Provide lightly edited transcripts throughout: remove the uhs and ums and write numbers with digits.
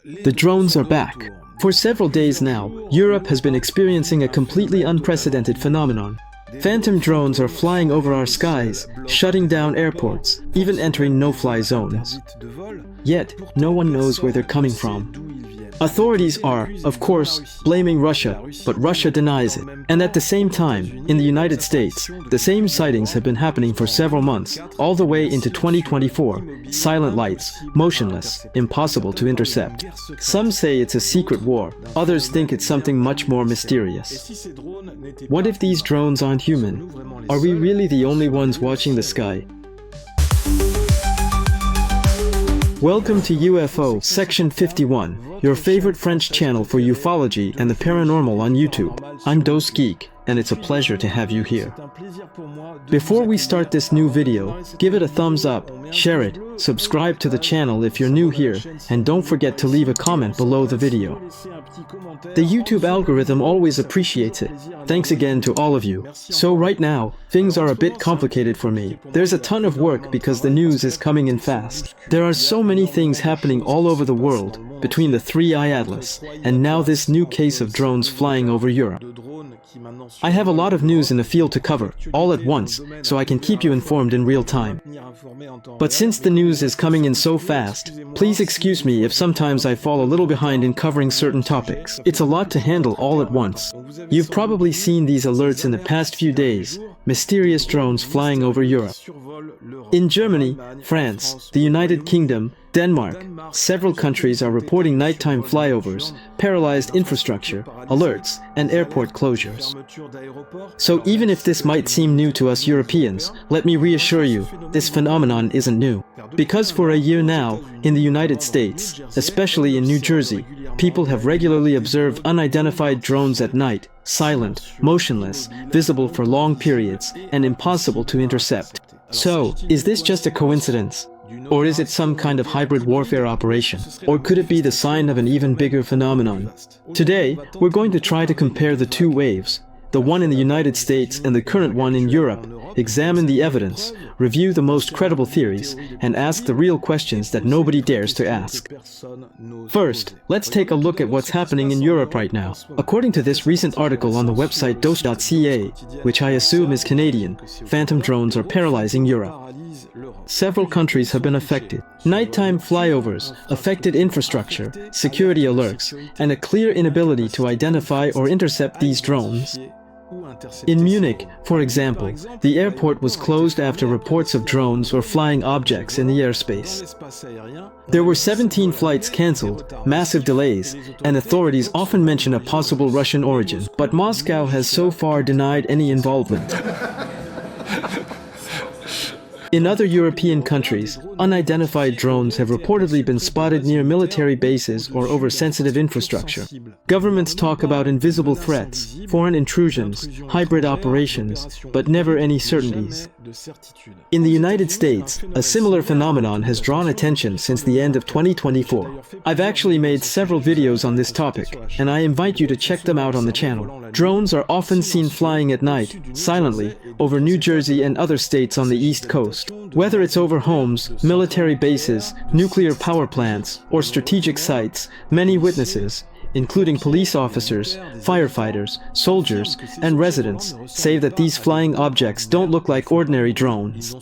The drones are back. For several days now, Europe has been experiencing a completely unprecedented phenomenon. Phantom drones are flying over our skies, shutting down airports, even entering no-fly zones. Yet, no one knows where they're coming from. Authorities are, of course, blaming Russia, but Russia denies it. And at the same time, in the United States, the same sightings have been happening for several months, all the way into 2024. Silent lights, motionless, impossible to intercept. Some say it's a secret war, others think it's something much more mysterious. What if these drones aren't human? Are we really the only ones watching the sky? Welcome to UFO Section 51, your favorite French channel for ufology and the paranormal on YouTube. I'm Dos Geek, and it's a pleasure to have you here. Before we start this new video, give it a thumbs up, share it, subscribe to the channel if you're new here, and don't forget to leave a comment below the video. The YouTube algorithm always appreciates it. Thanks again to all of you. So right now, things are a bit complicated for me. There's a ton of work because the news is coming in fast. There are so many things happening all over the world, between the 3-eye atlas, and now this new case of drones flying over Europe. I have a lot of news in the field to cover, all at once, so I can keep you informed in real time. But since the news is coming in so fast, please excuse me if sometimes I fall a little behind in covering certain topics. It's a lot to handle all at once. You've probably seen these alerts in the past few days, mysterious drones flying over Europe. In Germany, France, the United Kingdom, Denmark, several countries are reporting nighttime flyovers, paralyzed infrastructure, alerts, and airport closures. So even if this might seem new to us Europeans, let me reassure you, this phenomenon isn't new. Because for a year now, in the United States, especially in New Jersey, people have regularly observed unidentified drones at night, silent, motionless, visible for long periods, and impossible to intercept. So, is this just a coincidence? Or is it some kind of hybrid warfare operation? Or could it be the sign of an even bigger phenomenon? Today, we're going to try to compare the two waves, the one in the United States and the current one in Europe, examine the evidence, review the most credible theories, and ask the real questions that nobody dares to ask. First, let's take a look at what's happening in Europe right now. According to this recent article on the website dos.ca, which I assume is Canadian, phantom drones are paralyzing Europe. Several countries have been affected. Nighttime flyovers, affected infrastructure, security alerts, and a clear inability to identify or intercept these drones. In Munich, for example, the airport was closed after reports of drones or flying objects in the airspace. There were 17 flights cancelled, massive delays, and authorities often mention a possible Russian origin, but Moscow has so far denied any involvement. In other European countries, unidentified drones have reportedly been spotted near military bases or over sensitive infrastructure. Governments talk about invisible threats, foreign intrusions, hybrid operations, but never any certainties. In the United States, a similar phenomenon has drawn attention since the end of 2024. I've actually made several videos on this topic, and I invite you to check them out on the channel. Drones are often seen flying at night, silently, over New Jersey and other states on the East Coast. Whether it's over homes, military bases, nuclear power plants, or strategic sites, many witnesses, including police officers, firefighters, soldiers, and residents, say that these flying objects don't look like ordinary drones.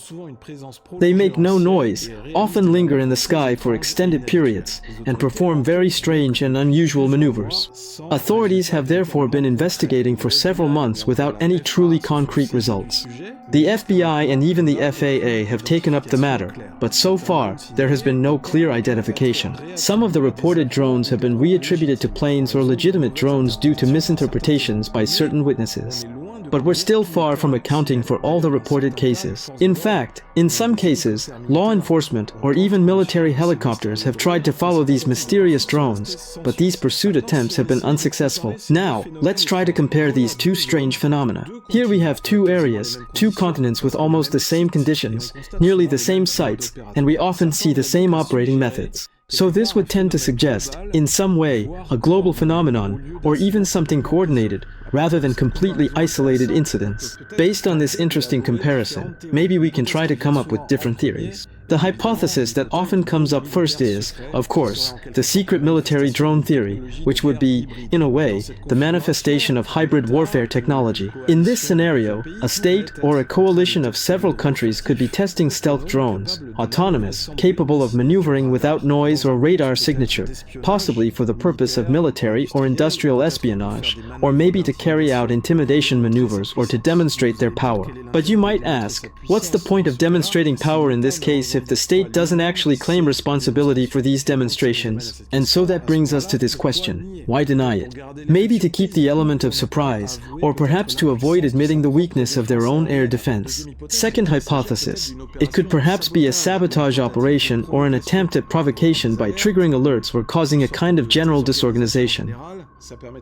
They make no noise, often linger in the sky for extended periods, and perform very strange and unusual maneuvers. Authorities have therefore been investigating for several months without any truly concrete results. The FBI and even the FAA have taken up the matter, but so far, there has been no clear identification. Some of the reported drones have been reattributed to planes or legitimate drones due to misinterpretations by certain witnesses. But we're still far from accounting for all the reported cases. In fact, in some cases, law enforcement or even military helicopters have tried to follow these mysterious drones, but these pursuit attempts have been unsuccessful. Now, let's try to compare these two strange phenomena. Here we have two areas, two continents with almost the same conditions, nearly the same sites, and we often see the same operating methods. So this would tend to suggest, in some way, a global phenomenon, or even something coordinated, rather than completely isolated incidents. Based on this interesting comparison, maybe we can try to come up with different theories. The hypothesis that often comes up first is, of course, the secret military drone theory, which would be, in a way, the manifestation of hybrid warfare technology. In this scenario, a state or a coalition of several countries could be testing stealth drones, autonomous, capable of maneuvering without noise or radar signature, possibly for the purpose of military or industrial espionage, or maybe to carry out intimidation maneuvers or to demonstrate their power. But you might ask, what's the point of demonstrating power in this case if the state doesn't actually claim responsibility for these demonstrations? And so that brings us to this question: why deny it? Maybe to keep the element of surprise, or perhaps to avoid admitting the weakness of their own air defense. Second hypothesis: it could perhaps be a sabotage operation or an attempt at provocation by triggering alerts or causing a kind of general disorganization.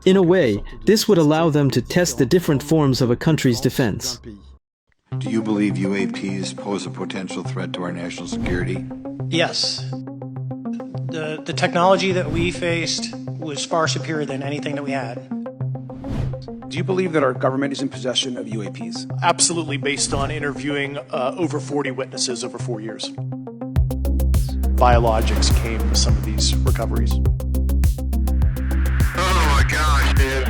In a way, this would allow them to test the different forms of a country's defense. Do you believe UAPs pose a potential threat to our national security? Yes. The technology that we faced was far superior than anything that we had. Do you believe that our government is in possession of UAPs? Absolutely, based on interviewing over 40 witnesses over 4 years. Biologics came with some of these recoveries. Oh my gosh, dude.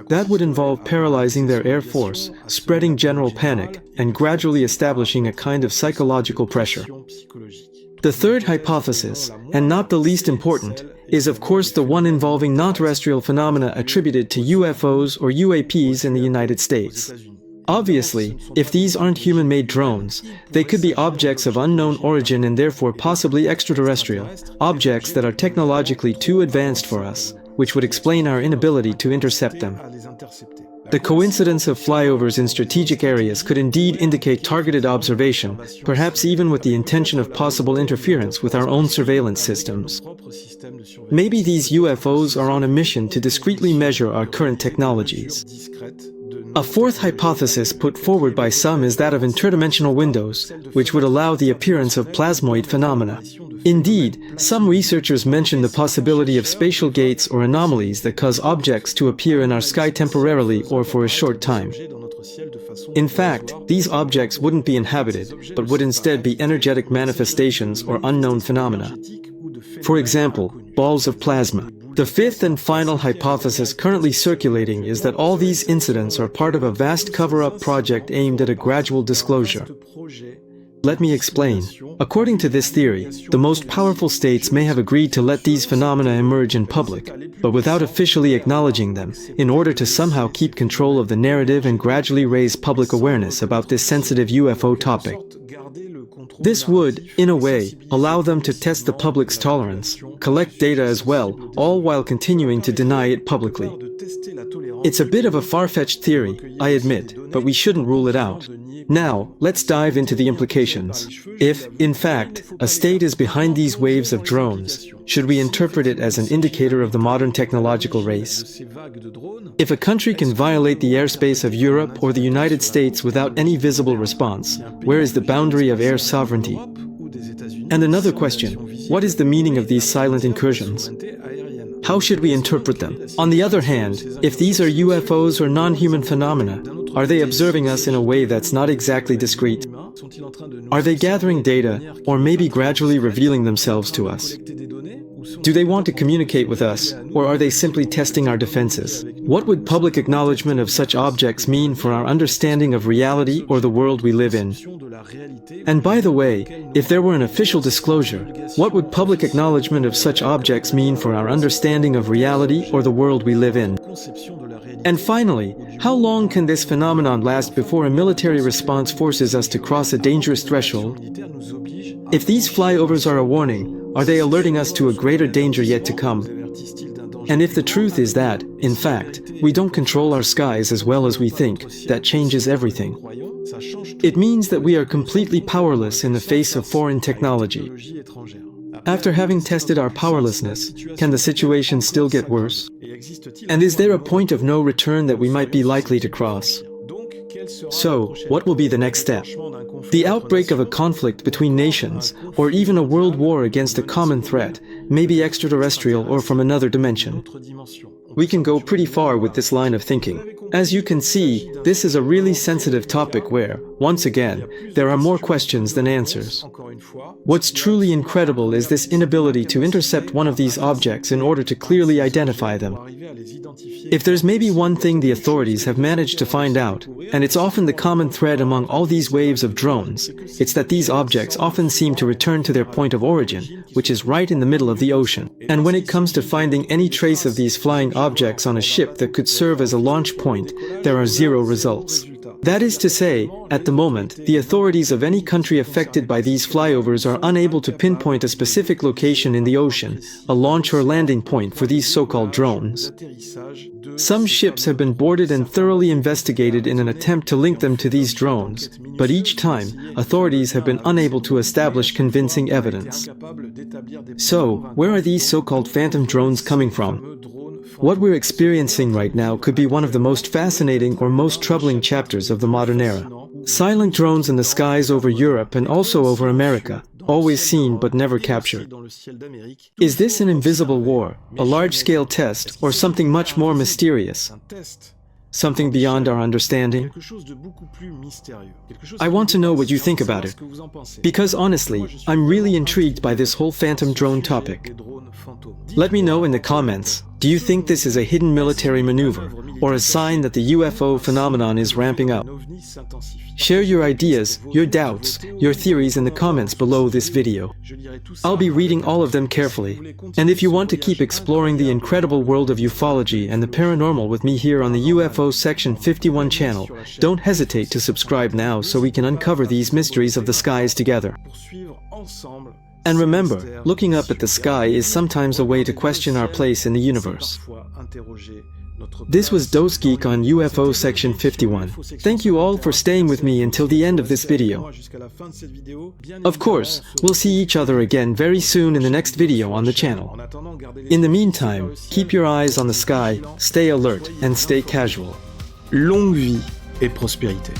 That would involve paralyzing their air force, spreading general panic, and gradually establishing a kind of psychological pressure. The third hypothesis, and not the least important, is of course the one involving non-terrestrial phenomena attributed to UFOs or UAPs in the United States. Obviously, if these aren't human-made drones, they could be objects of unknown origin and therefore possibly extraterrestrial, objects that are technologically too advanced for us, which would explain our inability to intercept them. The coincidence of flyovers in strategic areas could indeed indicate targeted observation, perhaps even with the intention of possible interference with our own surveillance systems. Maybe these UFOs are on a mission to discreetly measure our current technologies. A fourth hypothesis put forward by some is that of interdimensional windows, which would allow the appearance of plasmoid phenomena. Indeed, some researchers mention the possibility of spatial gates or anomalies that cause objects to appear in our sky temporarily or for a short time. In fact, these objects wouldn't be inhabited, but would instead be energetic manifestations or unknown phenomena. For example, balls of plasma. The fifth and final hypothesis currently circulating is that all these incidents are part of a vast cover-up project aimed at a gradual disclosure. Let me explain. According to this theory, the most powerful states may have agreed to let these phenomena emerge in public, but without officially acknowledging them, in order to somehow keep control of the narrative and gradually raise public awareness about this sensitive UFO topic. This would, in a way, allow them to test the public's tolerance, collect data as well, all while continuing to deny it publicly. It's a bit of a far-fetched theory, I admit, but we shouldn't rule it out. Now, let's dive into the implications. If, in fact, a state is behind these waves of drones, should we interpret it as an indicator of the modern technological race? If a country can violate the airspace of Europe or the United States without any visible response, where is the boundary of air sovereignty? And another question, what is the meaning of these silent incursions? How should we interpret them? On the other hand, if these are UFOs or non-human phenomena, are they observing us in a way that's not exactly discreet? Are they gathering data, or maybe gradually revealing themselves to us? Do they want to communicate with us, or are they simply testing our defenses? What would public acknowledgement of such objects mean for our understanding of reality or the world we live in? And by the way, if there were an official disclosure, what would public acknowledgement of such objects mean for our understanding of reality or the world we live in? And finally, how long can this phenomenon last before a military response forces us to cross a dangerous threshold? If these flyovers are a warning, are they alerting us to a greater danger yet to come? And if the truth is that, in fact, we don't control our skies as well as we think, that changes everything. It means that we are completely powerless in the face of foreign technology. After having tested our powerlessness, can the situation still get worse? And is there a point of no return that we might be likely to cross? So, what will be the next step? The outbreak of a conflict between nations, or even a world war against a common threat, may be extraterrestrial or from another dimension. we can go pretty far with this line of thinking. As you can see, this is a really sensitive topic where, once again, there are more questions than answers. What's truly incredible is this inability to intercept one of these objects in order to clearly identify them. If there's maybe one thing the authorities have managed to find out, and it's often the common thread among all these waves of drones, it's that these objects often seem to return to their point of origin, which is right in the middle of the ocean. And when it comes to finding any trace of these flying objects on a ship that could serve as a launch point, there are zero results. That is to say, at the moment, the authorities of any country affected by these flyovers are unable to pinpoint a specific location in the ocean, a launch or landing point for these so-called drones. Some ships have been boarded and thoroughly investigated in an attempt to link them to these drones, but each time, authorities have been unable to establish convincing evidence. So, where are these so-called phantom drones coming from? What we're experiencing right now could be one of the most fascinating or most troubling chapters of the modern era. Silent drones in the skies over Europe and also over America, always seen but never captured. Is this an invisible war, a large-scale test, or something much more mysterious? Something beyond our understanding? I want to know what you think about it, because honestly, I'm really intrigued by this whole phantom drone topic. Let me know in the comments, do you think this is a hidden military maneuver, or a sign that the UFO phenomenon is ramping up? Share your ideas, your doubts, your theories in the comments below this video. I'll be reading all of them carefully. And if you want to keep exploring the incredible world of ufology and the paranormal with me here on the UFO Section 51 channel, don't hesitate to subscribe now so we can uncover these mysteries of the skies together. And remember, looking up at the sky is sometimes a way to question our place in the universe. This was Dose Geek on UFO Section 51. Thank you all for staying with me until the end of this video. Of course, we'll see each other again very soon in the next video on the channel. In the meantime, keep your eyes on the sky, stay alert, and stay casual. Longue vie et prospérité.